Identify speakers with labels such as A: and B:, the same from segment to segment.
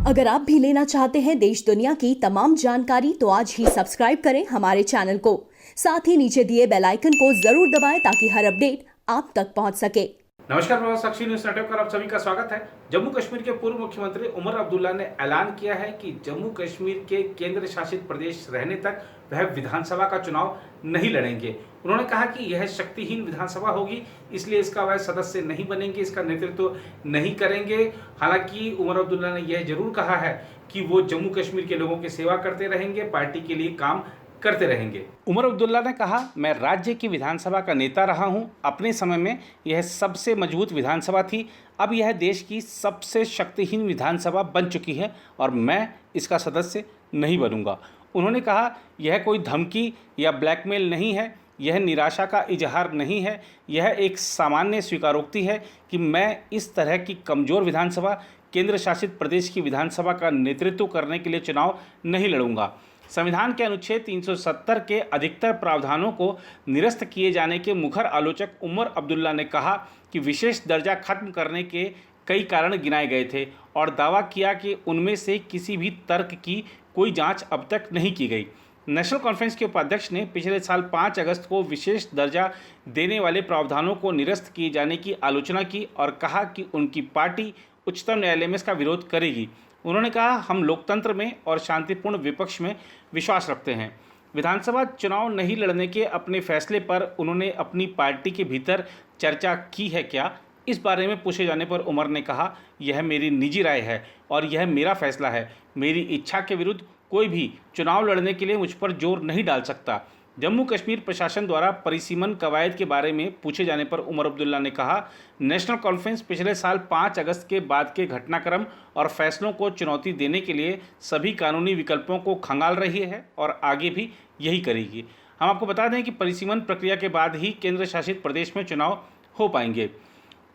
A: अगर आप भी लेना चाहते हैं देश दुनिया की तमाम जानकारी तो आज ही सब्सक्राइब करें हमारे चैनल को। साथ ही नीचे दिए बेल आइकन को जरूर दबाएं ताकि हर अपडेट आप तक पहुंच सके।
B: नमस्कार, प्रभात साक्षी न्यूज नेटवर्क पर आप सभी का स्वागत है। जम्मू कश्मीर के पूर्व मुख्यमंत्री उमर अब्दुल्ला ने ऐलान किया है कि जम्मू कश्मीर के केंद्र शासित प्रदेश रहने तक वह विधानसभा का चुनाव नहीं लड़ेंगे। उन्होंने कहा कि यह शक्तिहीन विधानसभा होगी, इसलिए इसका वह सदस्य नहीं बनेंगे, इसका नेतृत्व नहीं करेंगे। हालांकि उमर अब्दुल्ला ने यह जरूर कहा है कि वो जम्मू कश्मीर के लोगों की सेवा करते रहेंगे, पार्टी के लिए काम करते रहेंगे। उमर अब्दुल्ला ने कहा, मैं राज्य की विधानसभा का नेता रहा हूं। अपने समय में यह सबसे मजबूत विधानसभा थी। अब यह देश की सबसे शक्तिहीन विधानसभा बन चुकी है और मैं इसका सदस्य नहीं बनूंगा। उन्होंने कहा, यह कोई धमकी या ब्लैकमेल नहीं है, यह निराशा का इजहार नहीं है, यह एक सामान्य स्वीकारोक्ति है कि मैं इस तरह की कमज़ोर विधानसभा, केंद्र शासित प्रदेश की विधानसभा का नेतृत्व करने के लिए चुनाव नहीं लड़ूंगा। संविधान के अनुच्छेद 370 के अधिकतर प्रावधानों को निरस्त किए जाने के मुखर आलोचक उमर अब्दुल्ला ने कहा कि विशेष दर्जा खत्म करने के कई कारण गिनाए गए थे और दावा किया कि उनमें से किसी भी तर्क की कोई जांच अब तक नहीं की गई। नेशनल कॉन्फ्रेंस के उपाध्यक्ष ने पिछले साल 5 अगस्त को विशेष दर्जा देने वाले प्रावधानों को निरस्त किए जाने की आलोचना की और कहा कि उनकी पार्टी उच्चतम न्यायालय में इसका विरोध करेगी। उन्होंने कहा, हम लोकतंत्र में और शांतिपूर्ण विपक्ष में विश्वास रखते हैं। विधानसभा चुनाव नहीं लड़ने के अपने फैसले पर उन्होंने अपनी पार्टी के भीतर चर्चा की है क्या? इस बारे में पूछे जाने पर उमर ने कहा, यह मेरी निजी राय है और यह मेरा फैसला है। मेरी इच्छा के विरुद्ध कोई भी चुनाव लड़ने के लिए मुझ पर जोर नहीं डाल सकता। जम्मू कश्मीर प्रशासन द्वारा परिसीमन कवायद के बारे में पूछे जाने पर उमर अब्दुल्ला ने कहा, नेशनल कॉन्फ्रेंस पिछले साल 5 अगस्त के बाद के घटनाक्रम और फैसलों को चुनौती देने के लिए सभी कानूनी विकल्पों को खंगाल रही है और आगे भी यही करेगी। हम आपको बता दें कि परिसीमन प्रक्रिया के बाद ही केंद्र शासित प्रदेश में चुनाव हो पाएंगे।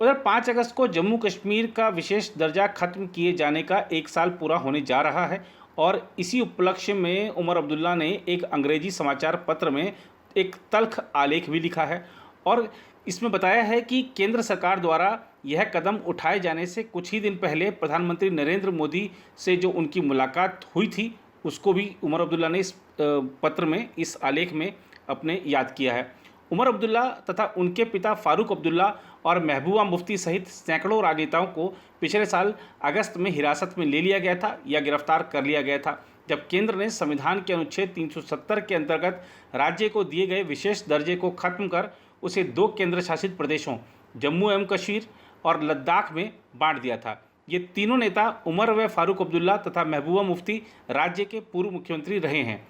B: उधर 5 अगस्त को जम्मू कश्मीर का विशेष दर्जा खत्म किए जाने का 1 साल पूरा होने जा रहा है और इसी उपलक्ष्य में उमर अब्दुल्ला ने एक अंग्रेजी समाचार पत्र में एक तल्ख आलेख भी लिखा है और इसमें बताया है कि केंद्र सरकार द्वारा यह कदम उठाए जाने से कुछ ही दिन पहले प्रधानमंत्री नरेंद्र मोदी से जो उनकी मुलाकात हुई थी उसको भी उमर अब्दुल्ला ने इस पत्र में, इस आलेख में अपने याद किया है। उमर अब्दुल्ला तथा उनके पिता फारूक अब्दुल्ला और महबूबा मुफ्ती सहित सैकड़ों राजनेताओं को पिछले साल अगस्त में हिरासत में ले लिया गया था या गिरफ्तार कर लिया गया था, जब केंद्र ने संविधान के अनुच्छेद 370 के अंतर्गत राज्य को दिए गए विशेष दर्जे को खत्म कर उसे 2 केंद्र शासित प्रदेशों जम्मू एवं कश्मीर और लद्दाख में बांट दिया था। ये तीनों नेता उमर व फारूक अब्दुल्ला तथा महबूबा मुफ्ती राज्य के पूर्व मुख्यमंत्री रहे हैं।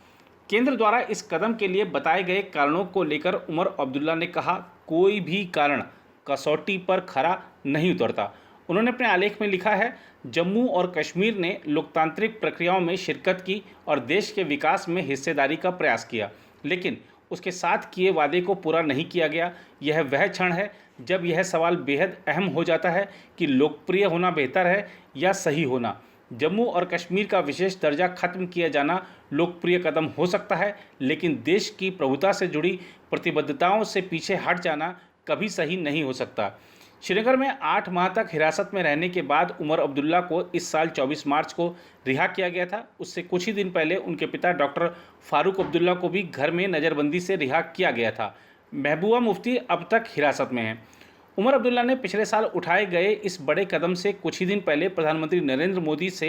B: केंद्र द्वारा इस कदम के लिए बताए गए कारणों को लेकर उमर अब्दुल्ला ने कहा, कोई भी कारण कसौटी पर खरा नहीं उतरता। उन्होंने अपने आलेख में लिखा है, जम्मू और कश्मीर ने लोकतांत्रिक प्रक्रियाओं में शिरकत की और देश के विकास में हिस्सेदारी का प्रयास किया, लेकिन उसके साथ किए वादे को पूरा नहीं किया गया। यह वह क्षण है जब यह सवाल बेहद अहम हो जाता है कि लोकप्रिय होना बेहतर है या सही होना। जम्मू और कश्मीर का विशेष दर्जा खत्म किया जाना लोकप्रिय कदम हो सकता है, लेकिन देश की प्रभुता से जुड़ी प्रतिबद्धताओं से पीछे हट जाना कभी सही नहीं हो सकता। श्रीनगर में 8 माह तक हिरासत में रहने के बाद उमर अब्दुल्ला को इस साल 24 मार्च को रिहा किया गया था। उससे कुछ ही दिन पहले उनके पिता डॉक्टर फारूक अब्दुल्ला को भी घर में नज़रबंदी से रिहा किया गया था। महबूबा मुफ्ती अब तक हिरासत में हैं। उमर अब्दुल्ला ने पिछले साल उठाए गए इस बड़े कदम से कुछ ही दिन पहले प्रधानमंत्री नरेंद्र मोदी से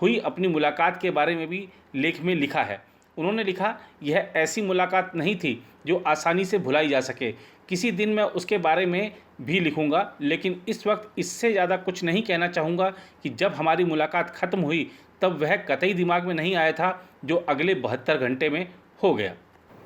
B: हुई अपनी मुलाकात के बारे में भी लेख में लिखा है। उन्होंने लिखा, यह ऐसी मुलाकात नहीं थी जो आसानी से भुलाई जा सके। किसी दिन मैं उसके बारे में भी लिखूंगा, लेकिन इस वक्त इससे ज़्यादा कुछ नहीं कहना चाहूँगा कि जब हमारी मुलाकात ख़त्म हुई तब वह कतई दिमाग में नहीं आया था जो अगले 72 घंटे में हो गया।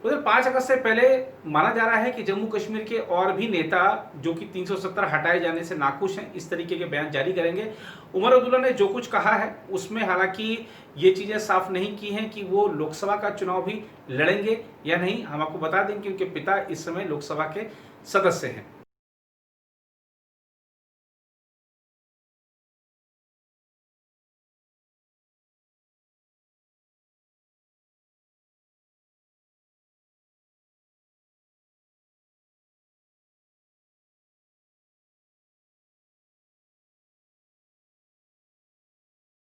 B: उधर 5 अगस्त से पहले माना जा रहा है कि जम्मू कश्मीर के और भी नेता जो कि 370 हटाए जाने से नाखुश हैं, इस तरीके के बयान जारी करेंगे। उमर अब्दुल्ला ने जो कुछ कहा है उसमें हालांकि ये चीज़ें साफ नहीं की हैं कि वो लोकसभा का चुनाव भी लड़ेंगे या नहीं। हम आपको बता दें कि उनके पिता इस समय लोकसभा के सदस्य हैं।